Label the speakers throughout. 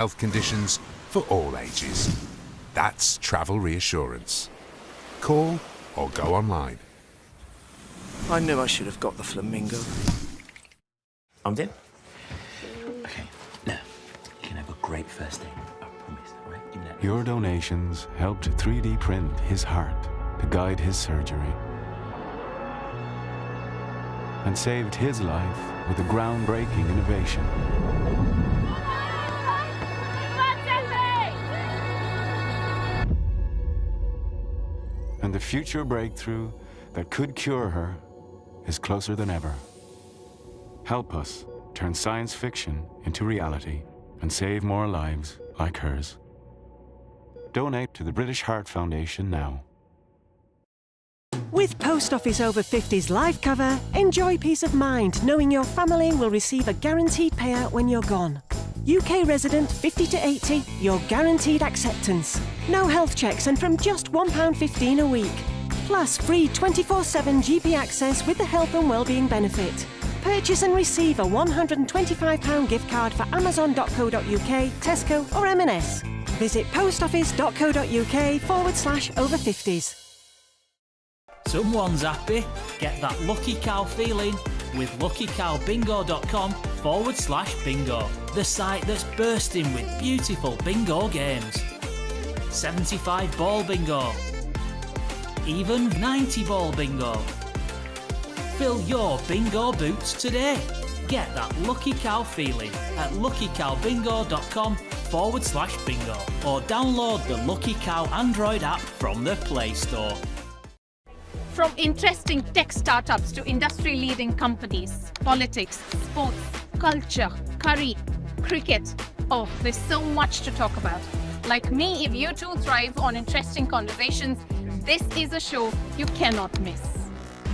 Speaker 1: health conditions for all ages. That's travel reassurance. Call or go online.
Speaker 2: I knew I should have got the flamingo.
Speaker 3: I'm in. Okay, now, you can have a great first day. I promise, all right? You know.
Speaker 4: Your donations helped 3D print his heart to guide his surgery, and saved his life with a groundbreaking innovation. And the future breakthrough that could cure her is closer than ever. Help us turn science fiction into reality and save more lives like hers. Donate to the British Heart Foundation now.
Speaker 5: With Post Office Over 50s life cover, enjoy peace of mind knowing your family will receive a guaranteed payout when you're gone. UK resident 50 to 80, your guaranteed acceptance. No health checks and from just £1.15 a week. Plus free 24/7 GP access with the health and wellbeing benefit. Purchase and receive a £125 gift card for amazon.co.uk, Tesco or M&S. Visit postoffice.co.uk/over50s.
Speaker 6: Someone's happy. Get that lucky cow feeling with luckycowbingo.com/bingo. The site that's bursting with beautiful bingo games. 75 ball bingo. Even 90 ball bingo. Fill your bingo boots today. Get that lucky cow feeling at luckycowbingo.com/bingo or download the Lucky Cow Android app from the Play Store.
Speaker 7: From interesting tech startups to industry-leading companies, politics, sports, culture, curry, cricket. Oh, there's so much to talk about. Like me, if you too thrive on interesting conversations, this is a show you cannot miss.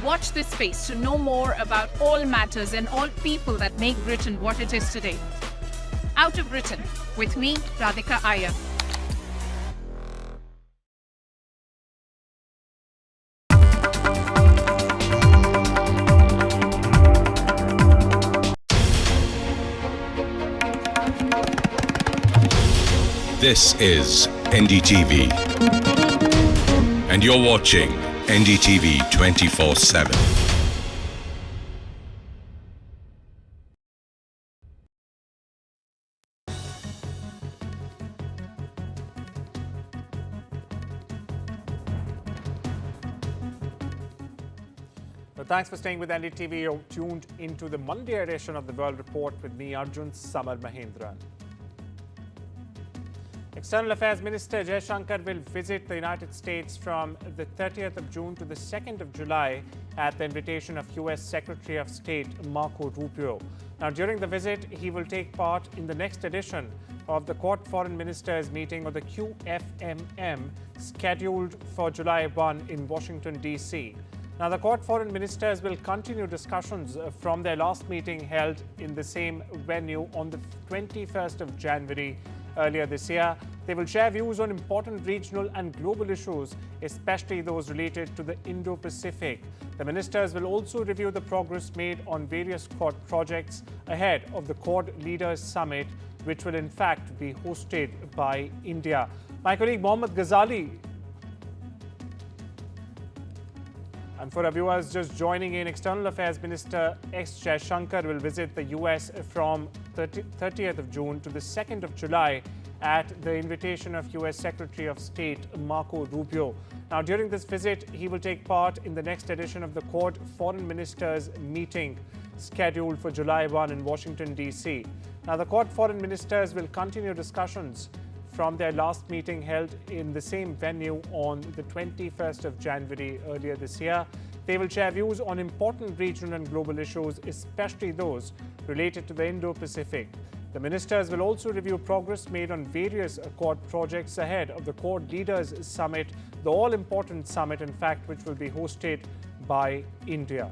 Speaker 7: Watch this space to know more about all matters and all people that make Britain what it is today. Out of Britain, with me, Radhika Iyer.
Speaker 1: This is NDTV, and you're watching NDTV 24/7.
Speaker 8: Well, thanks for staying with NDTV. You're tuned into the Monday edition of the World Report with me, Arjun, Samar, Mahendran. External Affairs Minister Jaishankar will visit the United States from the 30th of June to the 2nd of July at the invitation of US Secretary of State Marco Rubio. Now, during the visit, he will take part in the next edition of the Quad Foreign Ministers meeting, or the QFMM, scheduled for July 1 in Washington, D.C. Now, the Quad Foreign Ministers will continue discussions from their last meeting held in the same venue on the 21st of January earlier this year. They will share views on important regional and global issues, especially those related to the Indo-Pacific. The ministers will also review the progress made on various Quad projects ahead of the Quad Leaders Summit, which will in fact be hosted by India. My colleague Mohammad Ghazali, and for our viewers just joining in, External Affairs Minister S. Jaishankar will visit the US from 30th of June to the 2nd of July at the invitation of US Secretary of State Marco Rubio. Now, during this visit, he will take part in the next edition of the Quad Foreign Ministers meeting scheduled for July 1 in Washington, D.C. Now, the Quad Foreign Ministers will continue discussions from their last meeting held in the same venue on the 21st of January earlier this year. They will share views on important regional and global issues, especially those related to the Indo-Pacific. The ministers will also review progress made on various Quad projects ahead of the Quad Leaders Summit, the all-important summit, in fact, which will be hosted by India.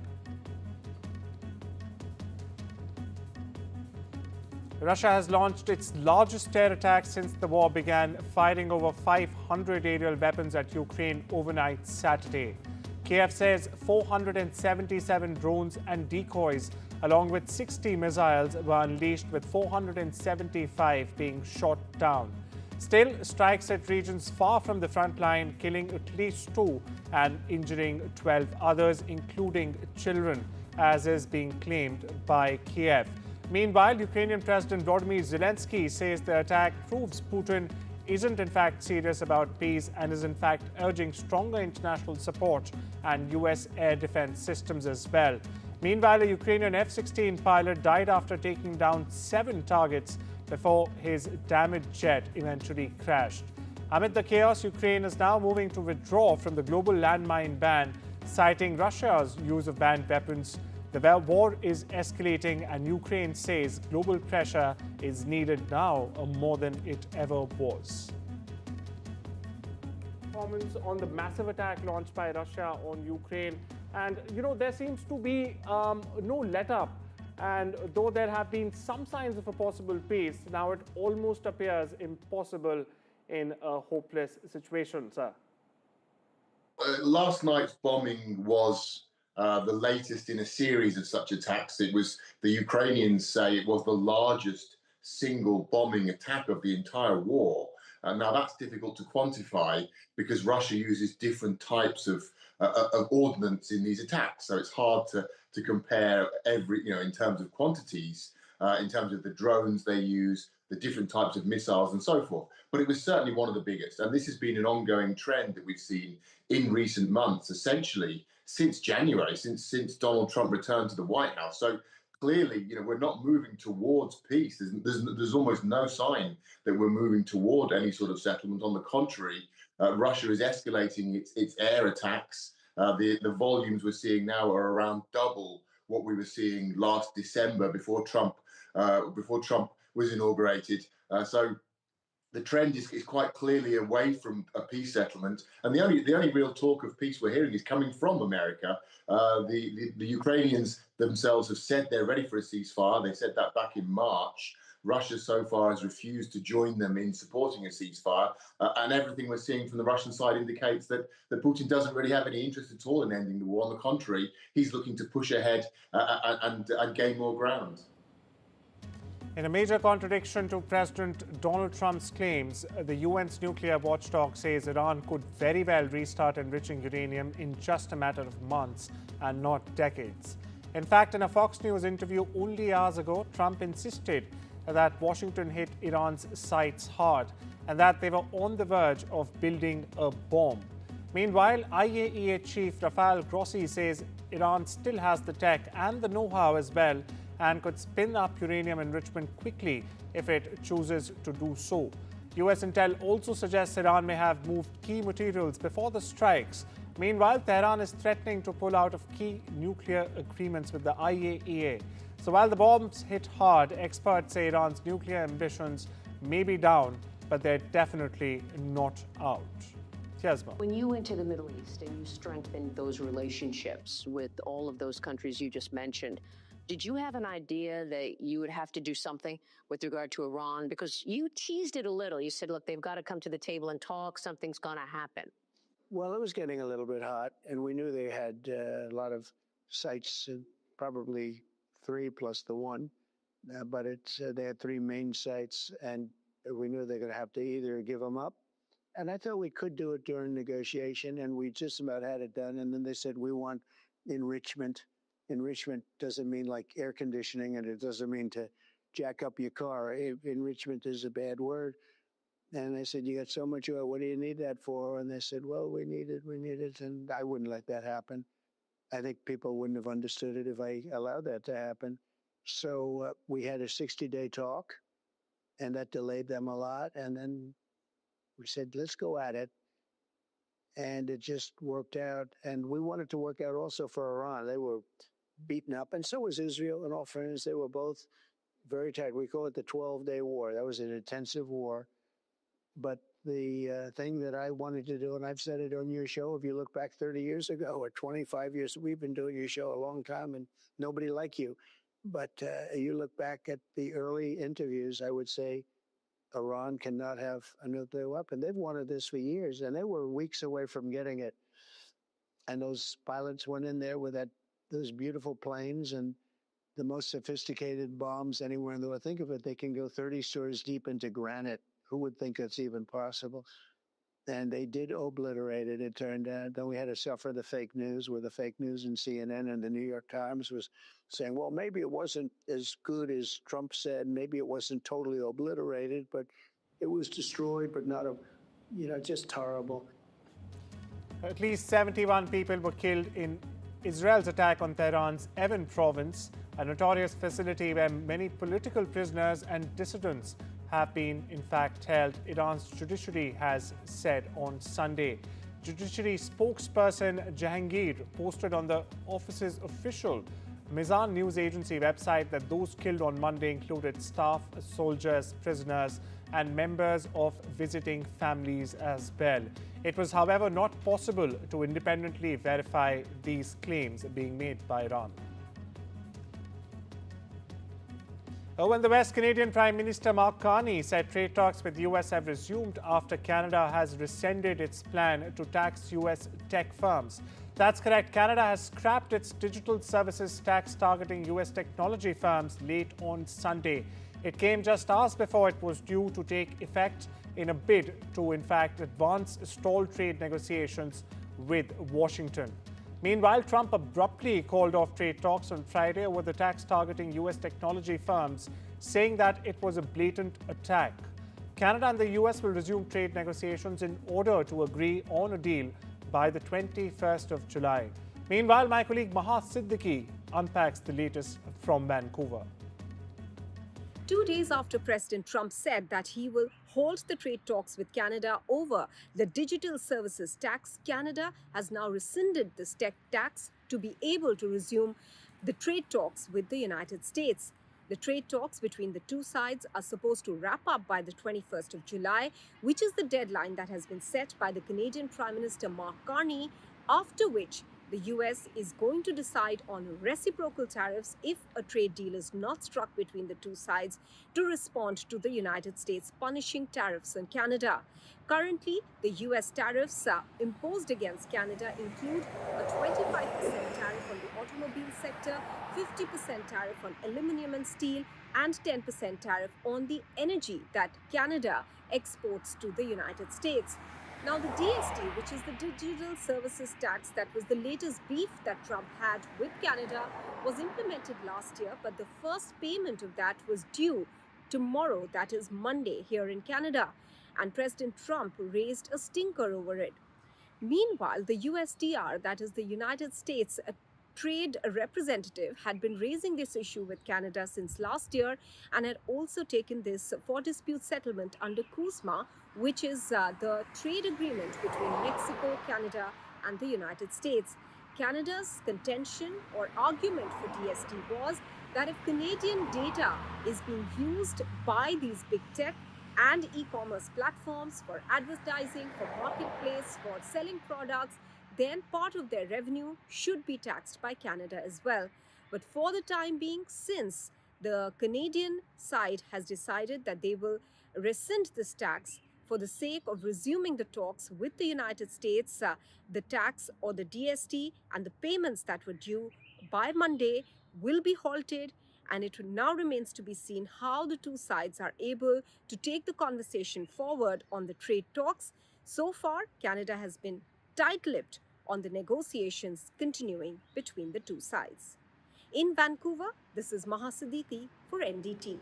Speaker 8: Russia has launched its largest terror attack since the war began, firing over 500 aerial weapons at Ukraine overnight Saturday. Kiev says 477 drones and decoys along with 60 missiles, were unleashed, with 475 being shot down. Still, strikes hit regions far from the front line, killing at least 2 and injuring 12 others, including children, as is being claimed by Kiev. Meanwhile, Ukrainian President Volodymyr Zelensky says the attack proves Putin isn't in fact serious about peace and is in fact urging stronger international support and US air defense systems as well. Meanwhile, a Ukrainian F-16 pilot died after taking down 7 targets before his damaged jet eventually crashed. Amid the chaos, Ukraine is now moving to withdraw from the global landmine ban, citing Russia's use of banned weapons. The war is escalating, and Ukraine says global pressure is needed now more than it ever was. Comments on the massive attack launched by Russia on Ukraine. And, there seems to be no let-up. And though there have been some signs of a possible peace, now it almost appears impossible in a hopeless situation, sir.
Speaker 9: Last night's bombing was the latest in a series of such attacks. It was, the Ukrainians say, it was the largest single bombing attack of the entire war. Now that's difficult to quantify because Russia uses different types of ordnance in these attacks. So it's hard to compare in terms of quantities, in terms of the drones they use, the different types of missiles and so forth. But it was certainly one of the biggest. And this has been an ongoing trend that we've seen in recent months, essentially since January, since Donald Trump returned to the White House. So clearly, we're not moving towards peace. There's almost no sign that we're moving toward any sort of settlement. On the contrary, Russia is escalating its air attacks. The volumes we're seeing now are around double what we were seeing last December before Trump was inaugurated. So the trend is quite clearly away from a peace settlement, and the only real talk of peace we're hearing is coming from America. The Ukrainians themselves have said they're ready for a ceasefire. They said that back in March. Russia so far has refused to join them in supporting a ceasefire, and everything we're seeing from the Russian side indicates that Putin doesn't really have any interest at all in ending the war. On the contrary, he's looking to push ahead and gain more ground.
Speaker 8: In a major contradiction to President Donald Trump's claims, the UN's nuclear watchdog says Iran could very well restart enriching uranium in just a matter of months and not decades. In fact, in a Fox News interview only hours ago, Trump insisted that Washington hit Iran's sights hard and that they were on the verge of building a bomb. Meanwhile, IAEA chief Rafael Grossi says Iran still has the tech and the know-how as well, and could spin up uranium enrichment quickly if it chooses to do so. US intel also suggests Iran may have moved key materials before the strikes. Meanwhile, Tehran is threatening to pull out of key nuclear agreements with the IAEA. So while the bombs hit hard, experts say Iran's nuclear ambitions may be down, but they're definitely not out. Yes,
Speaker 10: when you went to the Middle East and you strengthened those relationships with all of those countries you just mentioned, did you have an idea that you would have to do something with regard to Iran? Because you teased it a little. You said, look, they've got to come to the table and talk. Something's going to happen.
Speaker 11: Well, it was getting a little bit hot, and we knew they had a lot of sites, probably 3 plus the 1. But they had 3 main sites, and we knew they were going to have to either give them up. And I thought we could do it during negotiation, and we just about had it done. And then they said, we want enrichment. Enrichment doesn't mean like air conditioning, and it doesn't mean to jack up your car. Enrichment is a bad word. And I said, you got so much oil, what do you need that for? And they said, well, we need it. And I wouldn't let that happen. I think people wouldn't have understood it if I allowed that to happen. So we had a 60-day talk, and that delayed them a lot. And then we said, let's go at it. And it just worked out. And we wanted to work out also for Iran. They were beaten up, and so was Israel. In all fairness, they were both very tight. We call it the 12-day war. That was an intensive war. But the thing that I wanted to do, and I've said it on your show, if you look back 30 years ago or 25 years, we've been doing your show a long time, and nobody like you. But you look back at the early interviews, I would say Iran cannot have a nuclear weapon. They've wanted this for years, and they were weeks away from getting it. And those pilots went in there with those beautiful planes, and the most sophisticated bombs anywhere in the world. Think of it, they can go 30 stories deep into granite. Who would think that's even possible? And they did obliterate it, it turned out. Then we had to suffer the fake news, where the fake news in CNN and the New York Times was saying, well, maybe it wasn't as good as Trump said. Maybe it wasn't totally obliterated, but it was destroyed, but not, just horrible.
Speaker 8: At least 71 people were killed in Israel's attack on Tehran's Evin province, a notorious facility where many political prisoners and dissidents have been, in fact, held, Iran's judiciary has said on Sunday. Judiciary spokesperson Jaishankar posted on the office's official Mizan news agency website that those killed on Monday included staff, soldiers, prisoners, and members of visiting families as well. It was, however, not possible to independently verify these claims being made by Iran. When the West Canadian Prime Minister Mark Carney said trade talks with the US have resumed after Canada has rescinded its plan to tax US tech firms. That's correct. Canada has scrapped its digital services tax targeting US technology firms late on Sunday. It came just hours before it was due to take effect in a bid to, in fact, advance stalled trade negotiations with Washington. Meanwhile, Trump abruptly called off trade talks on Friday over the tax targeting US technology firms, saying that it was a blatant attack. Canada and the US will resume trade negotiations in order to agree on a deal by the 21st of July. Meanwhile, my colleague Maha Siddiqui unpacks the latest from Vancouver.
Speaker 12: 2 days after President Trump said that he will halt the trade talks with Canada over the digital services tax, Canada has now rescinded this tech tax to be able to resume the trade talks with the United States. The trade talks between the two sides are supposed to wrap up by the 21st of July, which is the deadline that has been set by the Canadian Prime Minister Mark Carney, after which the US is going to decide on reciprocal tariffs if a trade deal is not struck between the two sides to respond to the United States punishing tariffs on Canada. Currently, the US tariffs imposed against Canada include a 25% tariff on the automobile sector, 50% tariff on aluminum and steel, and 10% tariff on the energy that Canada exports to the United States. Now, the DST, which is the Digital Services Tax, that was the latest beef that Trump had with Canada, was implemented last year, but the first payment of that was due tomorrow, that is Monday, here in Canada. And President Trump raised a stinker over it. Meanwhile, the USTR, that is the United States Trade Representative, had been raising this issue with Canada since last year and had also taken this for dispute settlement under CUSMA, which is the trade agreement between Mexico, Canada, and the United States. Canada's contention or argument for DST was that if Canadian data is being used by these big tech and e-commerce platforms for advertising, for marketplace, for selling products, then part of their revenue should be taxed by Canada as well. But for the time being, since the Canadian side has decided that they will rescind this tax for the sake of resuming the talks with the United States, the tax or the DST and the payments that were due by Monday will be halted, and it now remains to be seen how the two sides are able to take the conversation forward on the trade talks. So far, Canada has been tight-lipped on the negotiations continuing between the two sides. In Vancouver, this is Maha Siddiqui for NDTV.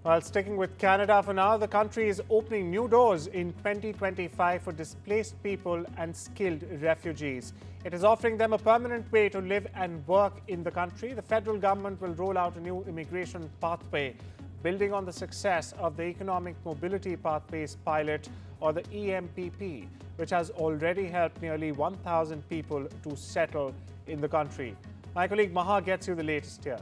Speaker 8: Well, sticking with Canada for now, the country is opening new doors in 2025 for displaced people and skilled refugees. It is offering them a permanent way to live and work in the country. The federal government will roll out a new immigration pathway, building on the success of the Economic Mobility Pathways Pilot, or the EMPP, which has already helped nearly 1,000 people to settle in the country. My colleague Maha gets you the latest here.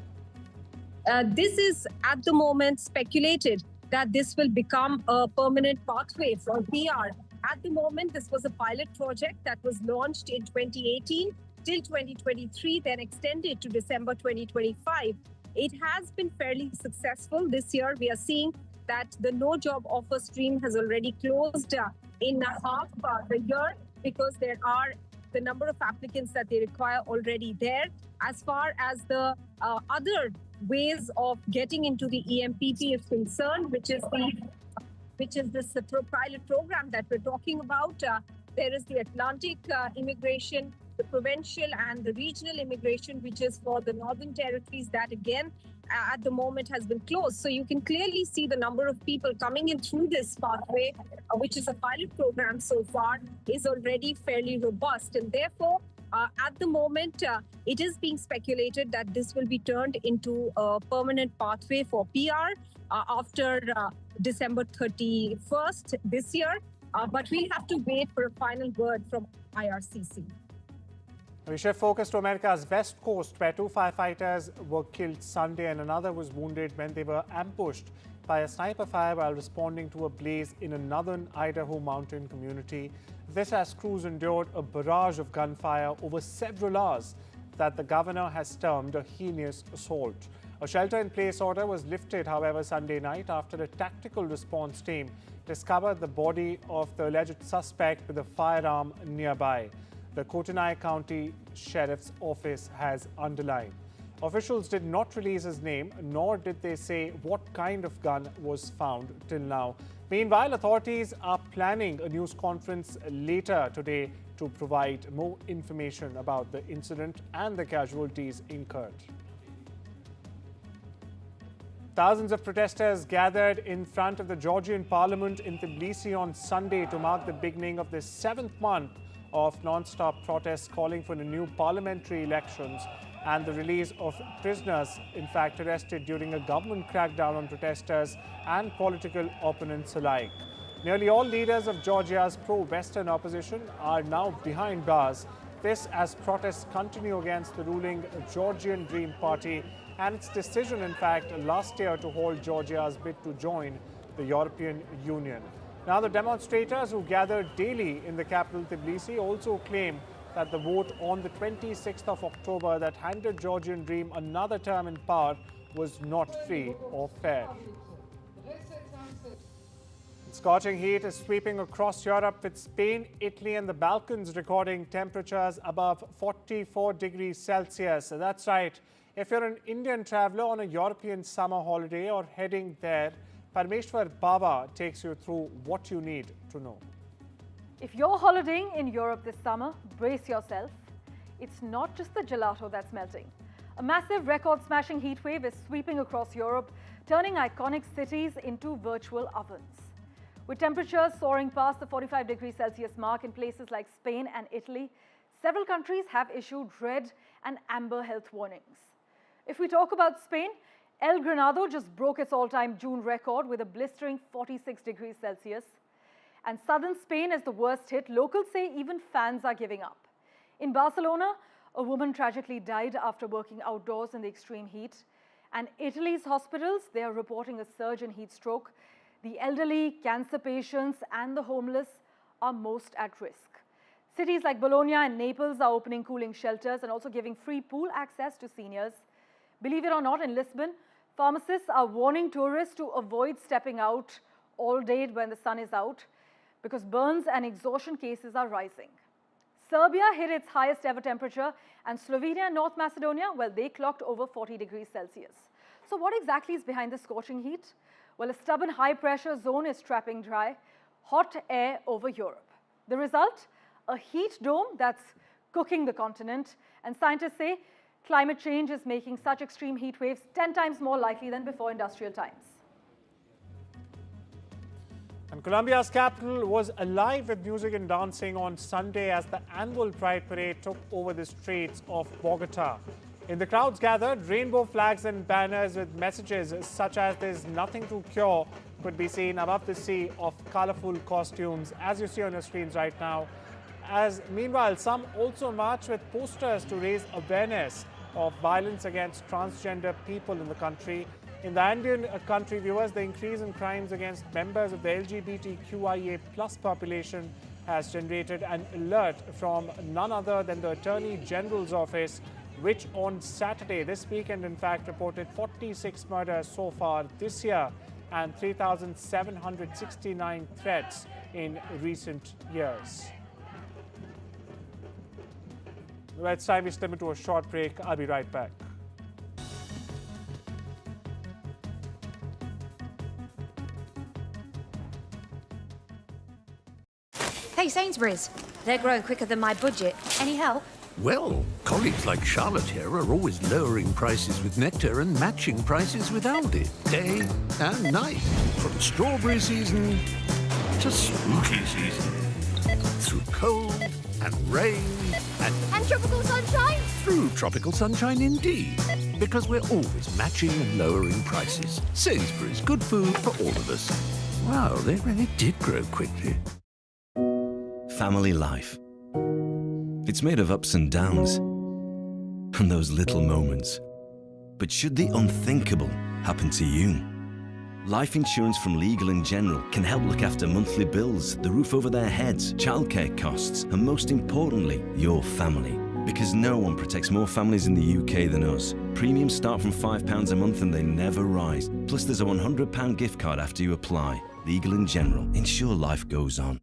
Speaker 12: This is at the moment speculated that this will become a permanent pathway for PR. At the moment, this was a pilot project that was launched in 2018 till 2023, then extended to December 2025. It has been fairly successful. This year, we are seeing that the no-job offer stream has already closed in half the year, because there are the number of applicants that they require already there. As far as the other ways of getting into the EMPP is concerned, which is this pilot program that we're talking about, there is the Atlantic immigration, the provincial and the regional immigration, which is for the northern territories, that again at the moment has been closed. So you can clearly see the number of people coming in through this pathway, which is a pilot program so far, is already fairly robust. And therefore, at the moment, it is being speculated that this will be turned into a permanent pathway for PR after December 31st this year. But we'll have to wait for a final word from IRCC.
Speaker 8: We shift focus to America's West Coast, where 2 firefighters were killed Sunday and another was wounded when they were ambushed by a sniper fire while responding to a blaze in a northern Idaho mountain community. This as crews endured a barrage of gunfire over several hours that the governor has termed a heinous assault. A shelter-in-place order was lifted, however, Sunday night after a tactical response team discovered the body of the alleged suspect with a firearm nearby. The Kootenai County Sheriff's Office has underlined. Officials did not release his name, nor did they say what kind of gun was found till now. Meanwhile, authorities are planning a news conference later today to provide more information about the incident and the casualties incurred. Thousands of protesters gathered in front of the Georgian parliament in Tbilisi on Sunday to mark the beginning of the 7th month of non-stop protests calling for the new parliamentary elections and the release of prisoners, in fact, arrested during a government crackdown on protesters and political opponents alike. Nearly all leaders of Georgia's pro-Western opposition are now behind bars. This as protests continue against the ruling Georgian Dream Party and its decision, in fact, last year to halt Georgia's bid to join the European Union. Now, the demonstrators who gathered daily in the capital Tbilisi also claim that the vote on the 26th of October that handed Georgian Dream another term in power was not free or fair. Scorching heat is sweeping across Europe, with Spain, Italy and the Balkans recording temperatures above 44 degrees Celsius. That's right. If you're an Indian traveller on a European summer holiday or heading there, Parmeshwar Baba takes you through what you need to know.
Speaker 13: If you're holidaying in Europe this summer, brace yourself. It's not just the gelato that's melting. A massive record-smashing heat wave is sweeping across Europe, turning iconic cities into virtual ovens. With temperatures soaring past the 45 degrees Celsius mark in places like Spain and Italy, several countries have issued red and amber health warnings. If we talk about Spain, El Granado just broke its all-time June record with a blistering 46 degrees Celsius. And southern Spain is the worst hit. Locals say even fans are giving up. In Barcelona, a woman tragically died after working outdoors in the extreme heat. And Italy's hospitals, they are reporting a surge in heat stroke. The elderly, cancer patients, and the homeless are most at risk. Cities like Bologna and Naples are opening cooling shelters and also giving free pool access to seniors. Believe it or not, in Lisbon, pharmacists are warning tourists to avoid stepping out all day when the sun is out because burns and exhaustion cases are rising. Serbia hit its highest ever temperature, and Slovenia and North Macedonia, well, they clocked over 40 degrees Celsius. So what exactly is behind the scorching heat? Well, a stubborn high-pressure zone is trapping dry, hot air over Europe. The result? A heat dome that's cooking the continent. And scientists say climate change is making such extreme heat waves 10 times more likely than before industrial times.
Speaker 8: And Colombia's capital was alive with music and dancing on Sunday as the annual Pride Parade took over the streets of Bogota. In the crowds gathered, rainbow flags and banners with messages such as "There's nothing to cure" could be seen above the sea of colorful costumes, as you see on your screens right now. Meanwhile, some also marched with posters to raise awareness of violence against transgender people in the country. In the Andean country, viewers, the increase in crimes against members of the LGBTQIA+ population has generated an alert from none other than the Attorney General's office, which on Saturday, this weekend, in fact, reported 46 murders so far this year and 3,769 threats in recent years. Well, it's time we step into a short break. I'll be right back.
Speaker 14: Hey, Sainsbury's. They're growing quicker than my budget. Any help?
Speaker 15: Well, colleagues like Charlotte here are always lowering prices with Nectar and matching prices with Aldi, day and night. From strawberry season to spooky season. Through cold and rain
Speaker 14: And tropical sunshine?
Speaker 15: through tropical sunshine indeed. Because we're always matching and lowering prices. Sainsbury's, good food for all of us. Wow, they really did grow quickly.
Speaker 16: Family life. It's made of ups and downs, and those little moments. But should the unthinkable happen to you? Life insurance from Legal & General can help look after monthly bills, the roof over their heads, childcare costs, and most importantly, your family. Because no one protects more families in the UK than us. Premiums start from £5 a month and they never rise. Plus there's a £100 gift card after you apply. Legal & General. Ensure life goes on.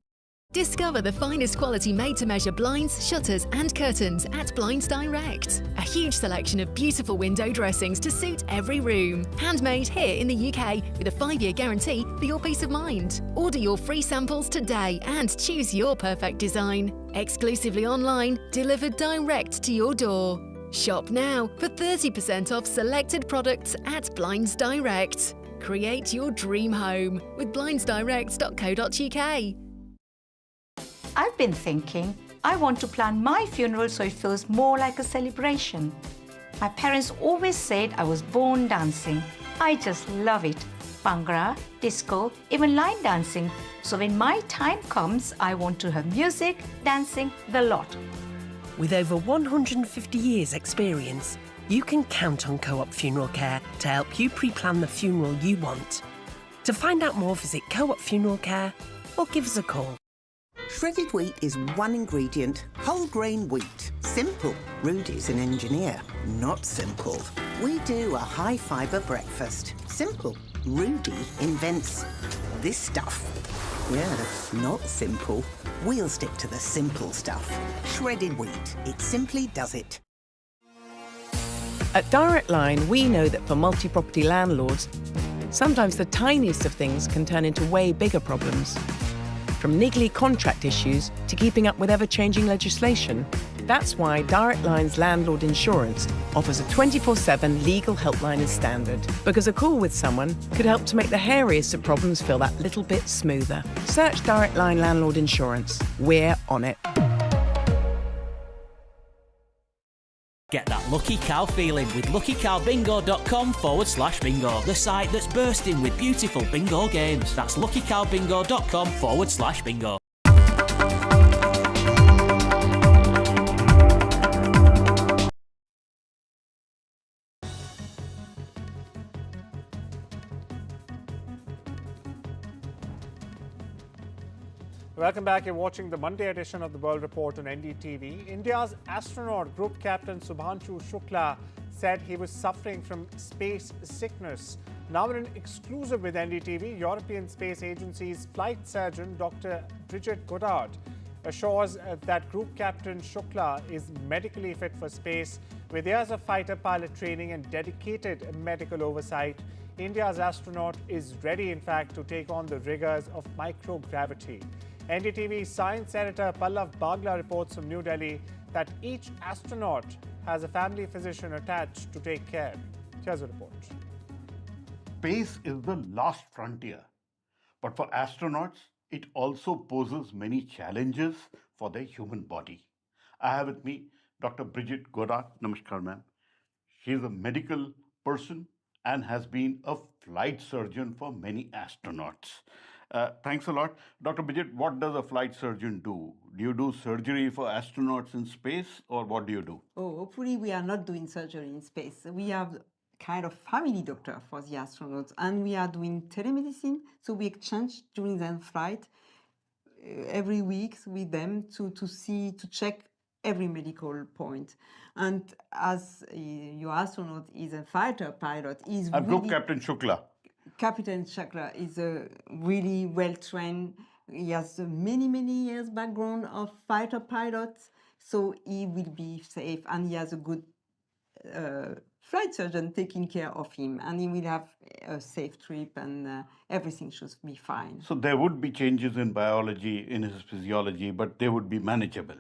Speaker 17: Discover the finest quality made-to-measure blinds, shutters and curtains at Blinds Direct. A huge selection of beautiful window dressings to suit every room. Handmade here in the UK with a 5-year guarantee for your peace of mind. Order your free samples today and choose your perfect design. Exclusively online, delivered direct to your door. Shop now for 30% off selected products at Blinds Direct. Create your dream home with blindsdirect.co.uk.
Speaker 18: I've been thinking, I want to plan my funeral so it feels more like a celebration. My parents always said I was born dancing. I just love it. Bhangra, disco, even line dancing. So when my time comes, I want to have music, dancing, the lot.
Speaker 5: With over 150 years' experience, you can count on Co-op Funeral Care to help you pre-plan the funeral you want. To find out more, visit Co-op Funeral Care or give us a call.
Speaker 19: Shredded wheat is one ingredient, whole grain wheat. Simple. Rudy's an engineer. Not simple. We do a high fibre breakfast. Simple. Rudy invents this stuff. Yeah, not simple. We'll stick to the simple stuff. Shredded wheat. It simply does it.
Speaker 20: At Direct Line, we know that for multi-property landlords, sometimes the tiniest of things can turn into way bigger problems. From niggly contract issues to keeping up with ever-changing legislation. That's why Direct Line's landlord insurance offers a 24/7 legal helpline as standard. Because a call with someone could help to make the hairiest of problems feel that little bit smoother. Search Direct Line Landlord Insurance. We're on it.
Speaker 6: Get that lucky cow feeling with luckycowbingo.com/bingo, the site that's bursting with beautiful bingo games. That's luckycowbingo.com/bingo.
Speaker 8: Welcome back. You're watching the Monday edition of the World Report on NDTV. India's astronaut group captain Subhanshu Shukla said he was suffering from space sickness. Now in an exclusive with NDTV, European Space Agency's flight surgeon Dr. Bridget Goddard assures that group captain Shukla is medically fit for space. With years of fighter pilot training and dedicated medical oversight, India's astronaut is ready, in fact, to take on the rigors of microgravity. NDTV science editor Pallav Bagla reports from New Delhi that each astronaut has a family physician attached to take care. Here's a report.
Speaker 21: Space is the last frontier, but for astronauts, it also poses many challenges for the human body. I have with me Dr. Bridget Goddard. Namaskar, ma'am. She is a medical person and has been a flight surgeon for many astronauts. Thanks a lot. Dr. Bridget, what does a flight surgeon do? Do you do surgery for astronauts in space, or what do you do?
Speaker 22: Oh, hopefully we are not doing surgery in space. We have kind of family doctor for the astronauts, and we are doing telemedicine, so we exchange during their flight every week with them to check every medical point. And as your astronaut is a fighter pilot, is
Speaker 21: Group Captain Shukla.
Speaker 22: Captain Shukla is a really well trained. He has many years background of fighter pilots, so he will be safe, and he has a good flight surgeon taking care of him, and he will have a safe trip, and everything should be fine.
Speaker 21: So there would be changes in biology, in his physiology, but they would be manageable.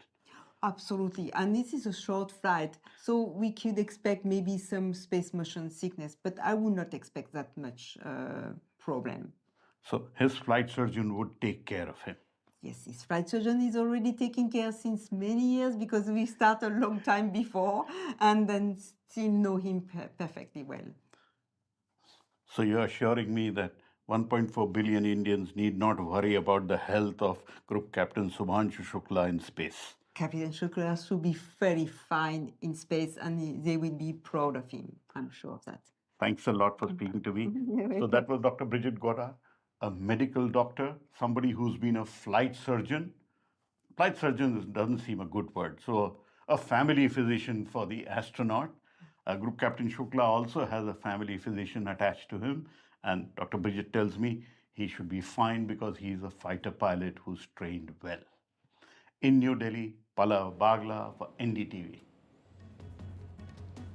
Speaker 22: Absolutely, and this is a short flight, so we could expect maybe some space motion sickness, but I would not expect that much problem.
Speaker 21: So his flight surgeon would take care of him.
Speaker 22: Yes, his flight surgeon is already taking care since many years because we started a long time before and then still know him perfectly well.
Speaker 21: So you're assuring me that 1.4 billion Indians need not worry about the health of Group Captain Subhanshu Shukla in space.
Speaker 22: Captain Shukla should be very fine in space and they will be proud of him. I'm sure of that.
Speaker 21: Thanks a lot for speaking to me. So that was Dr. Bridget Gora, a medical doctor, somebody who's been a flight surgeon. Flight surgeon doesn't seem a good word. So a family physician for the astronaut. Group Captain Shukla also has a family physician attached to him. And Dr. Bridget tells me he should be fine because he's a fighter pilot who's trained well. In New Delhi, Pallav Bagla for NDTV.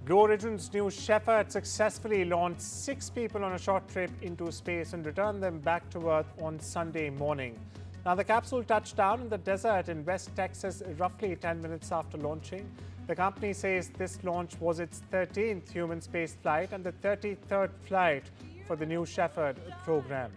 Speaker 8: Blue Origin's new Shepherd successfully launched 6 people on a short trip into space and returned them back to Earth on Sunday morning. Now, the capsule touched down in the desert in West Texas roughly 10 minutes after launching. The company says this launch was its 13th human space flight and the 33rd flight for the new Shepherd program.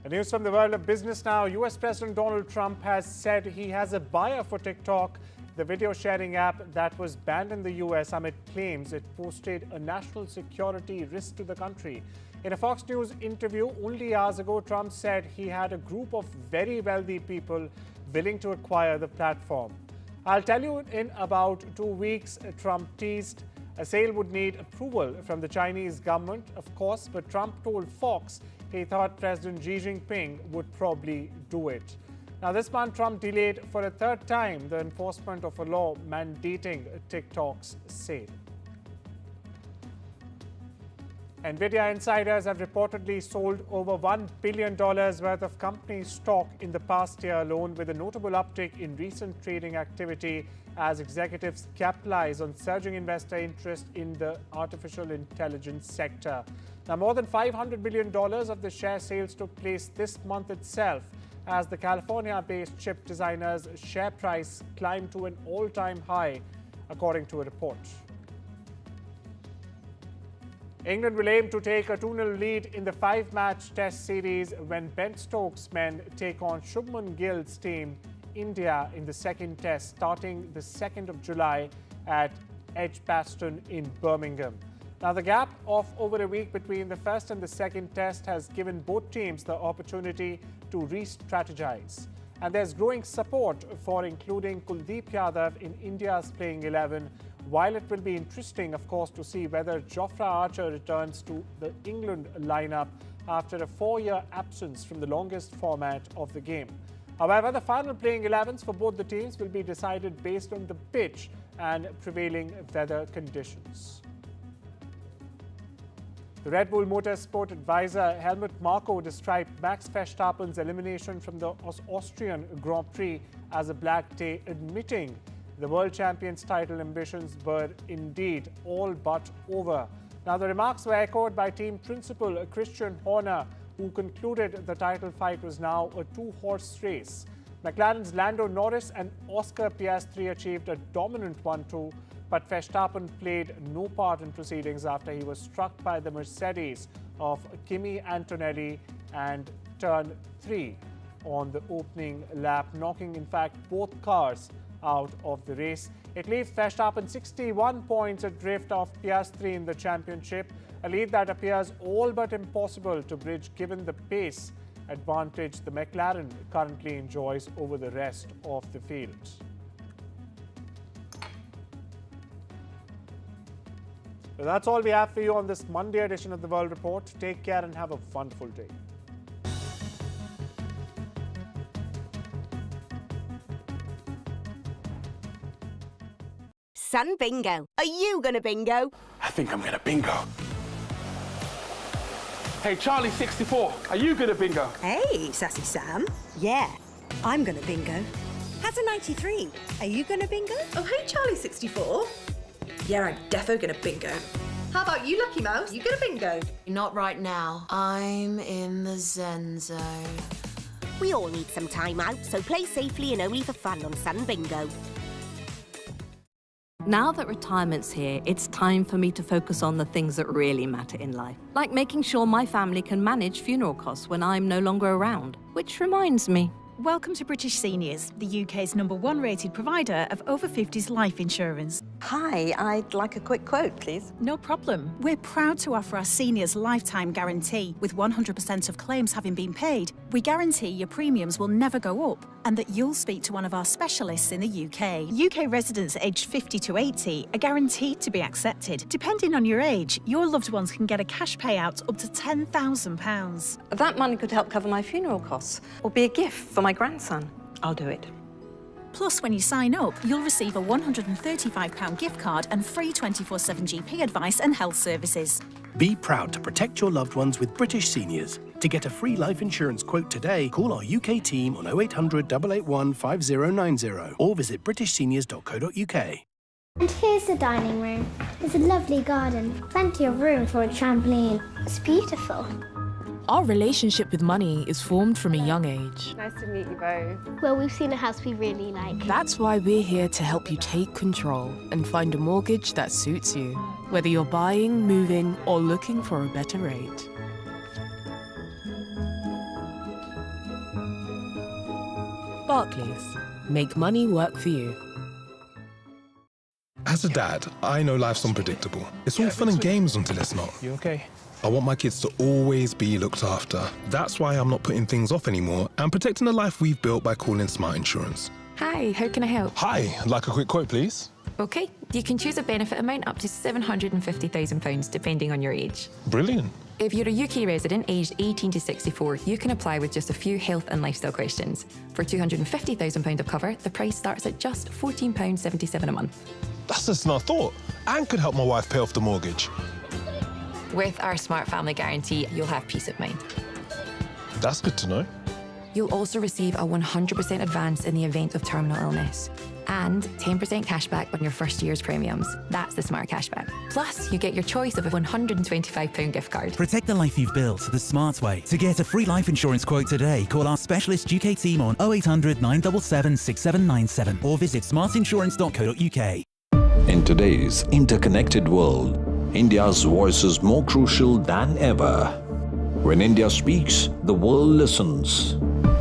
Speaker 8: News from the world of business now. US President Donald Trump has said he has a buyer for TikTok, the video sharing app that was banned in the US amid claims it posted a national security risk to the country. In a Fox News interview only hours ago, Trump said he had a group of very wealthy people willing to acquire the platform. I'll tell you in about 2 weeks, Trump teased. A sale would need approval from the Chinese government, of course, but Trump told Fox he thought President Xi Jinping would probably do it. Now, this month, Trump delayed for a 3rd time the enforcement of a law mandating TikTok's sale. NVIDIA insiders have reportedly sold over $1 billion worth of company stock in the past year alone, with a notable uptick in recent trading activity as executives capitalize on surging investor interest in the artificial intelligence sector. Now, more than $500 million of the share sales took place this month itself as the California-based chip designer's share price climbed to an all-time high, according to a report. England will aim to take a 2-0 lead in the 5-match test series when Ben Stokes' men take on Shubman Gill's team, India, in the second test starting the 2nd of July at Edgbaston in Birmingham. Now, the gap of over a week between the first and the second test has given both teams the opportunity to re-strategize. And there's growing support for including Kuldeep Yadav in India's playing 11, while it will be interesting, of course, to see whether Jofra Archer returns to the England lineup after a 4-year absence from the longest format of the game. However, the final playing 11s for both the teams will be decided based on the pitch and prevailing weather conditions. The Red Bull Motorsport advisor Helmut Marko described Max Verstappen's elimination from the Austrian Grand Prix as a black day, admitting the world champion's title ambitions were indeed all but over. Now, the remarks were echoed by team principal Christian Horner, who concluded the title fight was now a 2-horse race. McLaren's Lando Norris and Oscar Piastri achieved a dominant 1-2, but Verstappen played no part in proceedings after he was struck by the Mercedes of Kimi Antonelli and turn 3 on the opening lap, knocking, in fact, both cars out of the race. It leaves Verstappen 61 points adrift of Piastri in the championship, a lead that appears all but impossible to bridge given the pace advantage the McLaren currently enjoys over the rest of the field. So that's all we have for you on this Monday edition of the World Report. Take care and have a wonderful day.
Speaker 2: Sun Bingo. Are you going to bingo?
Speaker 21: I think I'm going to bingo.
Speaker 2: Hey, Charlie 64, are you good at bingo?
Speaker 3: Hey, Sassy Sam. Yeah, I'm gonna bingo. Hazza 93, are you gonna bingo?
Speaker 23: Oh, hey, Charlie 64. Yeah, I'm defo gonna bingo. How about you, Lucky Mouse? You gonna bingo?
Speaker 24: Not right now. I'm in the Zen zone.
Speaker 25: We all need some time out, so play safely and only for fun on Sun Bingo.
Speaker 26: Now that retirement's here, it's time for me to focus on the things that really matter in life, like making sure my family can manage funeral costs when I'm no longer around. Which reminds me,
Speaker 27: Welcome to British Seniors, the UK's #1 rated provider of over 50s life insurance.
Speaker 28: Hi, I'd like a quick quote, please.
Speaker 27: No problem. We're proud to offer our seniors lifetime guarantee. With 100% of claims having been paid, we guarantee your premiums will never go up and that you'll speak to one of our specialists in the UK. UK residents aged 50 to 80 are guaranteed to be accepted. Depending on your age, your loved ones can get a cash payout up to £10,000.
Speaker 28: That money could help cover my funeral costs or be a gift for my grandson. I'll do it.
Speaker 27: Plus, when you sign up, you'll receive a £135 gift card and free 24/7 GP advice and health services.
Speaker 29: Be proud to protect your loved ones with British Seniors. To get a free life insurance quote today, call our UK team on 0800 881 5090 or visit britishseniors.co.uk.
Speaker 30: And here's the dining room. There's a lovely garden, plenty of room for a trampoline. It's beautiful.
Speaker 31: Our relationship with money is formed from a young age.
Speaker 30: Nice to meet you both. Well, we've seen a house we really like.
Speaker 31: That's why we're here to help you take control and find a mortgage that suits you, whether you're buying, moving, or looking for a better rate. Barclays. Make money work for you.
Speaker 32: As a dad, I know life's unpredictable. It's all fun and games until it's not.
Speaker 8: You okay?
Speaker 32: I want my kids to always be looked after. That's why I'm not putting things off anymore and protecting the life we've built by calling Smart Insurance.
Speaker 33: Hi, how can I help?
Speaker 32: Hi, I'd like a quick quote, please.
Speaker 33: Okay, you can choose a benefit amount up to £750,000 depending on your age.
Speaker 32: Brilliant.
Speaker 33: If you're a UK resident aged 18 to 64, you can apply with just a few health and lifestyle questions. For £250,000 of cover, the price starts at just £14.77 a month.
Speaker 32: That's less than I thought, and could help my wife pay off the mortgage.
Speaker 33: With our Smart Family Guarantee, you'll have peace of mind.
Speaker 32: That's good to know.
Speaker 33: You'll also receive a 100% advance in the event of terminal illness and 10% cashback on your first year's premiums. That's the Smart Cashback. Plus, you get your choice of a £125 gift card.
Speaker 34: Protect the life you've built the smart way. To get a free life insurance quote today, call our specialist UK team on 0800 977 6797 or visit smartinsurance.co.uk.
Speaker 35: In today's interconnected world, India's voice is more crucial than ever. When India speaks, the world listens.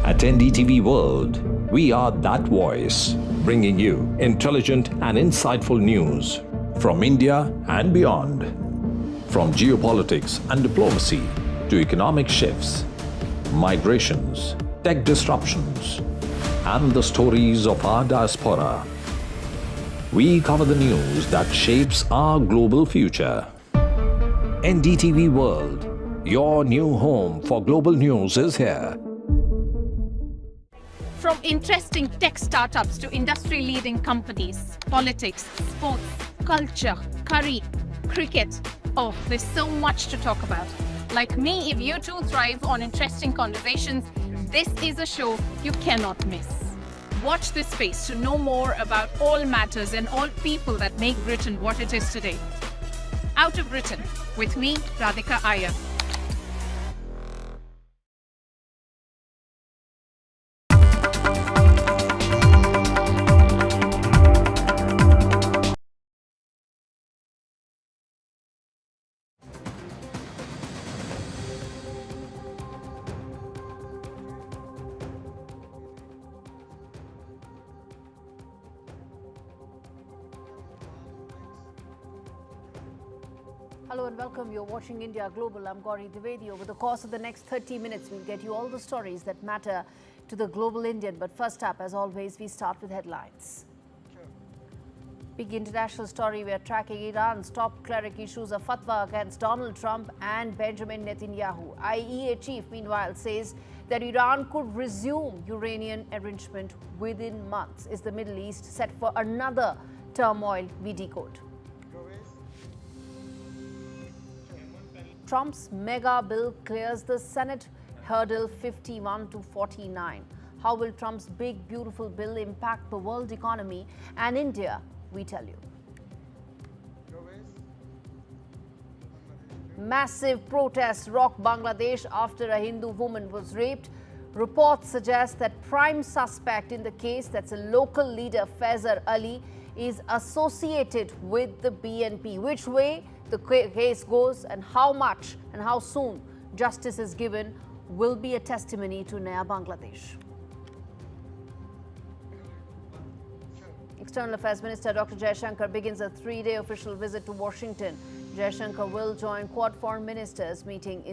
Speaker 35: At NDTV World, we are that voice, bringing you intelligent and insightful news from India and beyond. From geopolitics and diplomacy to economic shifts, migrations, tech disruptions, and the stories of our diaspora. We cover the news that shapes our global future. NDTV World, your new home for global news is here.
Speaker 7: From interesting tech startups to industry-leading companies, politics, sports, culture, curry, cricket. Oh, there's so much to talk about. Like me, if you too thrive on interesting conversations, this is a show you cannot miss. Watch this space to know more about all matters and all people that make Britain what it is today. Out of Britain, with me, Radhika Iyer.
Speaker 36: Hello and welcome. You're watching India Global. I'm Gauri Dwivedi. Over the course of the next 30 minutes, we'll get you all the stories that matter to the global Indian. But first up, as always, we start with headlines. Big international story. We are tracking Iran's top cleric issues a fatwa against Donald Trump and Benjamin Netanyahu. IEA chief, meanwhile, says that Iran could resume uranium enrichment within months. Is the Middle East set for another turmoil? We decode. Trump's mega bill clears the Senate hurdle 51 to 49. How will Trump's big, beautiful bill impact the world economy and India? We tell you. Massive protests rock Bangladesh after a Hindu woman was raped. Reports suggest that prime suspect in the case, that's a local leader, Faisal Ali, is associated with the BNP. Which way the case goes and how much and how soon justice is given will be a testimony to Naya Bangladesh. External Affairs Minister Dr. Jaishankar begins a 3-day official visit to Washington. Jaishankar will join Quad foreign ministers meeting in